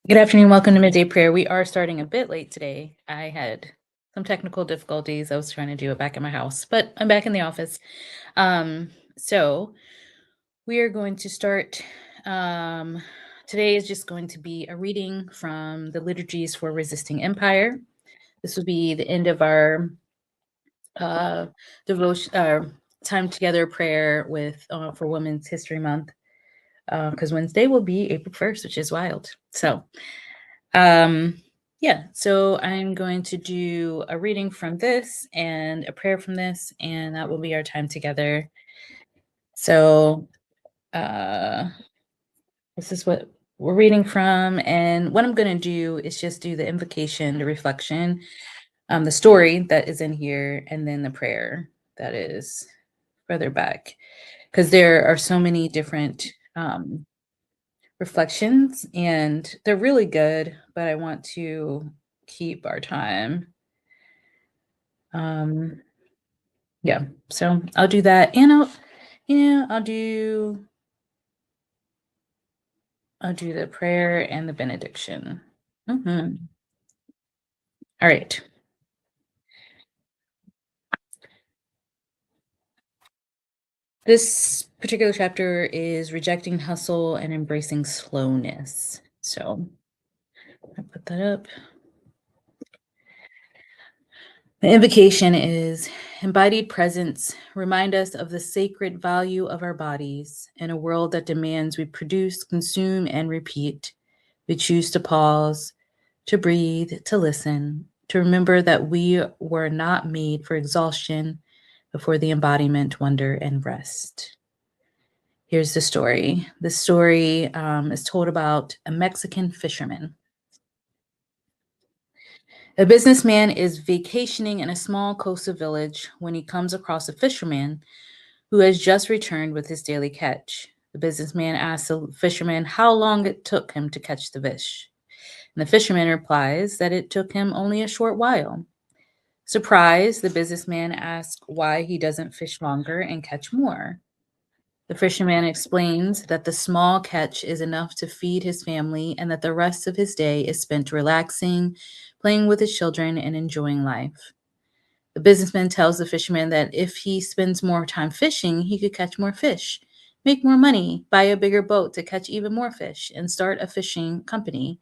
Good afternoon. Welcome to Midday Prayer. We are starting a bit late today. I had some technical difficulties. I was trying to do it back in my house, but I'm back in the office. So we are going to start. Um, Today is just going to be a reading from the liturgies for resisting empire. This will be the end of our uh, devotion, time together prayer with for Women's History Month, because Wednesday will be April 1st, which is wild. Um, yeah, so I'm going to do a reading from this and a prayer from this, and that will be our time together. So, uh, this is what we're reading from, and what I'm going to do is just do the invocation, the reflection, the story that is in here, and then the prayer that is further back, because there are so many different reflections, and they're really good, but I want to keep our time. Um, yeah, so I'll do that, and I'll do the prayer and the benediction. Mhm. All right. This particular chapter is rejecting hustle and embracing slowness. So I put that up. The invocation is embodied presence. Remind us of the sacred value of our bodies. In a world that demands we produce, consume, and repeat, we choose to pause, to breathe, to listen, to remember that we were not made for exhaustion, but for the embodiment, wonder, and rest. Here's the story. The story is told about a Mexican fisherman. A businessman is vacationing in a small coastal village when he comes across a fisherman who has just returned with his daily catch. The businessman asks the fisherman how long it took him to catch the fish. And the fisherman replies that it took him only a short while. Surprised, the businessman asks why he doesn't fish longer and catch more. The fisherman explains that the small catch is enough to feed his family and that the rest of his day is spent relaxing, playing with his children, and enjoying life. The businessman tells the fisherman that if he spends more time fishing, he could catch more fish, make more money, buy a bigger boat to catch even more fish, and start a fishing company.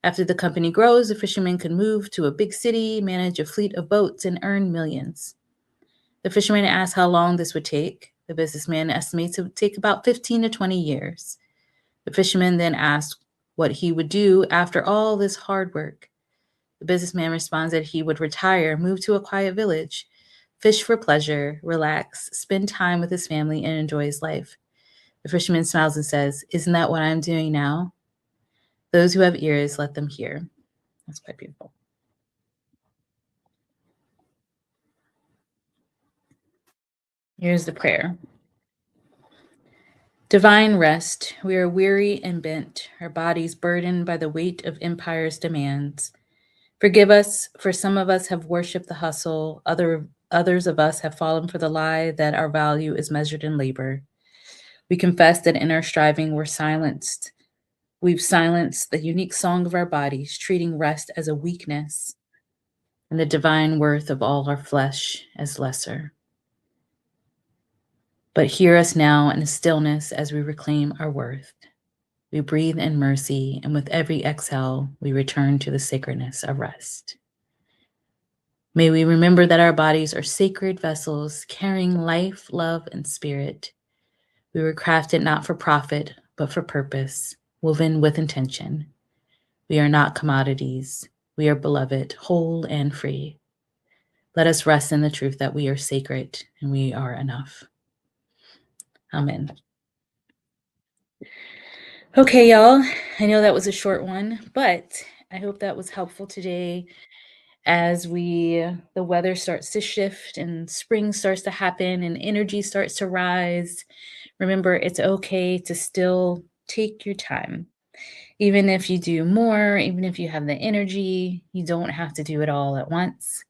After the company grows, the fisherman can move to a big city, manage a fleet of boats, and earn millions. The fisherman asks how long this would take. The businessman estimates it would take about 15 to 20 years. The fisherman then asks what he would do after all this hard work. The businessman responds that he would retire, move to a quiet village, fish for pleasure, relax, spend time with his family, and enjoy his life. The fisherman smiles and says, "Isn't that what I'm doing now? Those who have ears, let them hear." That's quite beautiful. Here's the prayer. Divine rest, we are weary and bent, our bodies burdened by the weight of empire's demands. Forgive us, for some of us have worshipped the hustle, others of us have fallen for the lie that our value is measured in labor. We confess that in our striving we're silenced. We've silenced the unique song of our bodies, treating rest as a weakness and the divine worth of all our flesh as lesser. But hear us now in stillness as we reclaim our worth. We breathe in mercy, and with every exhale, we return to the sacredness of rest. May we remember that our bodies are sacred vessels carrying life, love, and spirit. We were crafted not for profit, but for purpose, woven with intention. We are not commodities. We are beloved, whole and free. Let us rest in the truth that we are sacred and we are enough. Amen. Okay, y'all. I know that was a short one, but I hope that was helpful today as the weather starts to shift and spring starts to happen and energy starts to rise. Remember, it's okay to still take your time. Even if you do more, even if you have the energy, you don't have to do it all at once.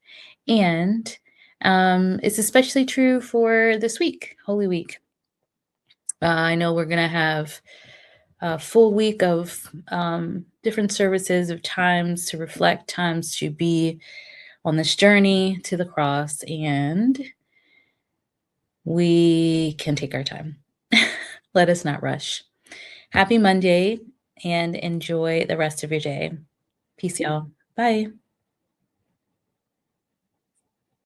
And it's especially true for this week, Holy Week. I know we're going to have a full week of different services, of times to reflect, times to be on this journey to the cross, and we can take our time. Let us not rush. Happy Monday and enjoy the rest of your day. Peace, y'all. Bye.